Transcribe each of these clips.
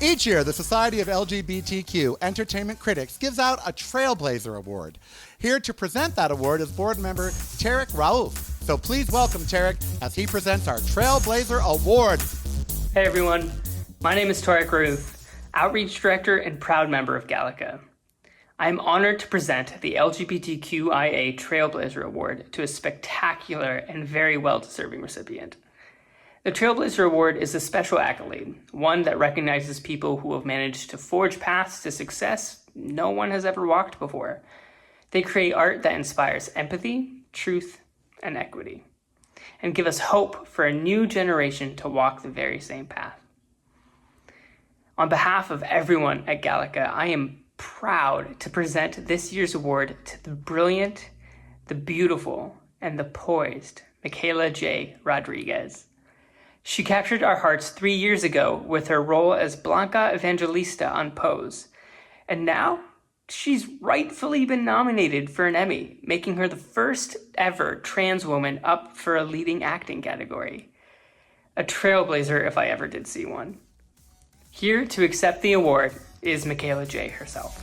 Each year, the Society of LGBTQ Entertainment Critics gives out a Trailblazer Award. Here to present that award is board member Tariq Raouf. So please welcome Tariq as he presents our Trailblazer Award. Hey everyone, my name is Tariq Raouf, Outreach Director and proud member of GALECA. I am honored to present the LGBTQIA Trailblazer Award to a spectacular and very well-deserving recipient. The Trailblazer Award is a special accolade, one that recognizes people who have managed to forge paths to success no one has ever walked before. They create art that inspires empathy, truth, and equity, and give us hope for a new generation to walk the very same path. On behalf of everyone at GALECA, I am proud to present this year's award to the brilliant, the beautiful, and the poised Michaela Jaé Rodriguez. She captured our hearts 3 years ago with her role as Blanca Evangelista on Pose, and now she's rightfully been nominated for an Emmy, making her the first ever trans woman up for a leading acting category. A trailblazer if I ever did see one. Here to accept the award is Michaela Jaé herself.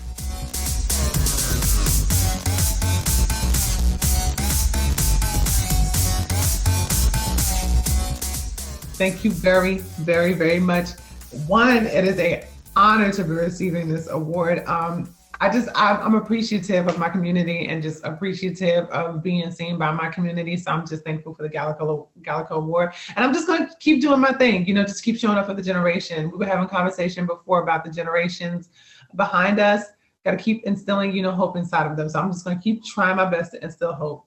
Thank you very, very, very much. One, it is an honor to be receiving this award. I'm appreciative of my community and just appreciative of being seen by my community. So I'm just thankful for the GALECA Award. And I'm just going to keep doing my thing, just keep showing up for the generation. We were having a conversation before about the generations behind us. Got to keep instilling, hope inside of them. So I'm just going to keep trying my best to instill hope.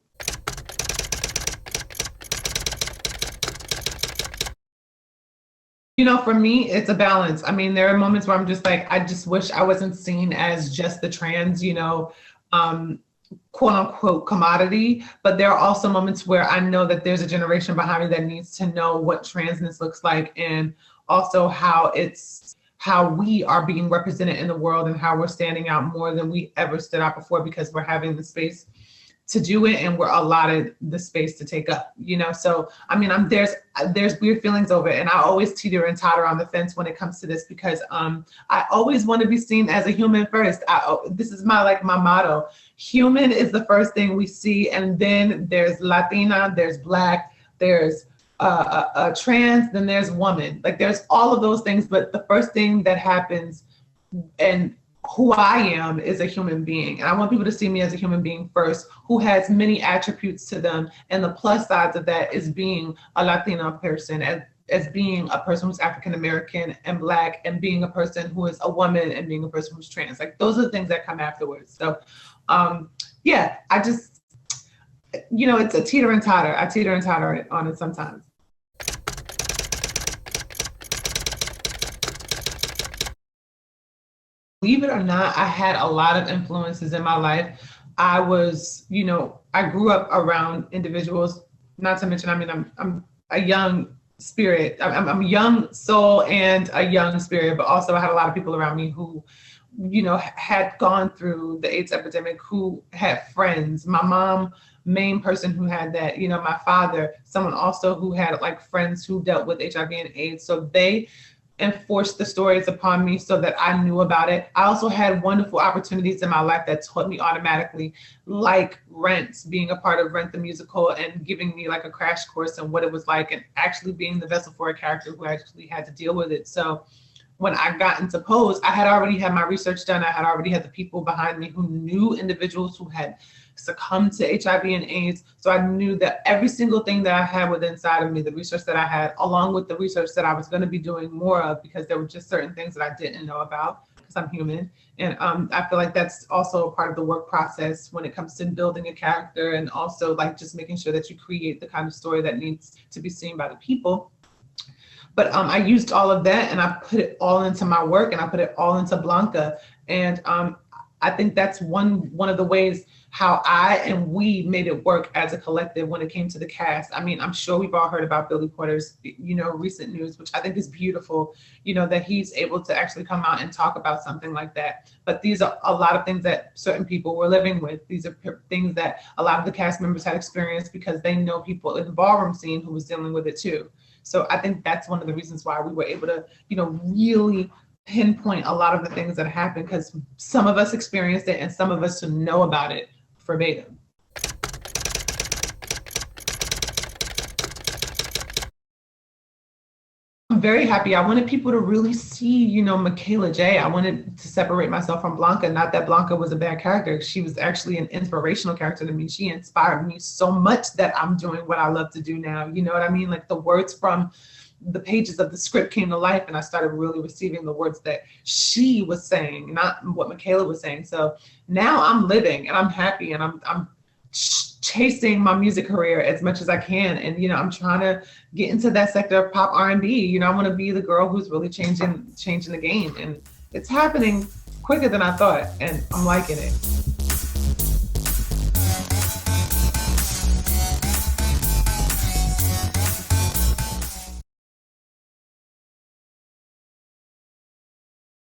For me, it's a balance. I mean, there are moments where I'm just like, I just wish I wasn't seen as just the trans, quote unquote commodity. But there are also moments where I know that there's a generation behind me that needs to know what transness looks like, and also how we are being represented in the world and how we're standing out more than we ever stood out before, because we're having the space to do it and we're allotted the space to take up, So, I mean, there's weird feelings over it, and I always teeter and totter on the fence when it comes to this, because I always want to be seen as a human first. This is my motto. Human is the first thing we see, and then there's Latina, there's Black, there's trans, then there's woman. Like, there's all of those things, but the first thing that happens and who I am is a human being. And I want people to see me as a human being first, who has many attributes to them. And the plus sides of that is being a Latina person, as being a person who's African-American and Black, and being a person who is a woman, and being a person who's trans. Like, those are the things that come afterwards. So yeah, I just, it's a teeter and totter. I teeter and totter on it sometimes. Believe it or not, I had a lot of influences in my life. I was, I grew up around individuals, not to mention, I'm a young spirit. I'm a young soul and a young spirit, but also I had a lot of people around me who, had gone through the AIDS epidemic, who had friends. My mom, main person who had that, my father, someone also who had friends who dealt with HIV and AIDS. So they enforced the stories upon me so that I knew about it. I also had wonderful opportunities in my life that taught me automatically, like Rent, being a part of Rent the Musical and giving me a crash course on what it was like, and actually being the vessel for a character who actually had to deal with it. So when I got into Pose, I had already had my research done. I had already had the people behind me who knew individuals who had succumbed to HIV and AIDS. So I knew that every single thing that I had within inside of me, the research that I had, along with the research that I was going to be doing more of, because there were just certain things that I didn't know about, because I'm human. And I feel like that's also a part of the work process when it comes to building a character, and also just making sure that you create the kind of story that needs to be seen by the people. But I used all of that, and I put it all into my work, and I put it all into Blanca. And I think that's one of the ways how I and we made it work as a collective when it came to the cast. I mean, I'm sure we've all heard about Billy Porter's, recent news, which I think is beautiful, that he's able to actually come out and talk about something like that. But these are a lot of things that certain people were living with. These are things that a lot of the cast members had experienced because they know people in the ballroom scene who was dealing with it too. So I think that's one of the reasons why we were able to, really pinpoint a lot of the things that happen because some of us experienced it and some of us know about it verbatim. I'm very happy. I wanted people to really see, you know, Michaela Jaé. I wanted to separate myself from Blanca. Not that Blanca was a bad character. She was actually an inspirational character to me. She inspired me so much that I'm doing what I love to do now. You know what I mean? Like the words from the pages of the script came to life and I started really receiving the words that she was saying, not what Michaela was saying. So now I'm living and I'm happy and I'm chasing my music career as much as I can. And, you know, I'm trying to get into that sector of pop R&B. You know, I want to be the girl who's really changing the game. And it's happening quicker than I thought. And I'm liking it.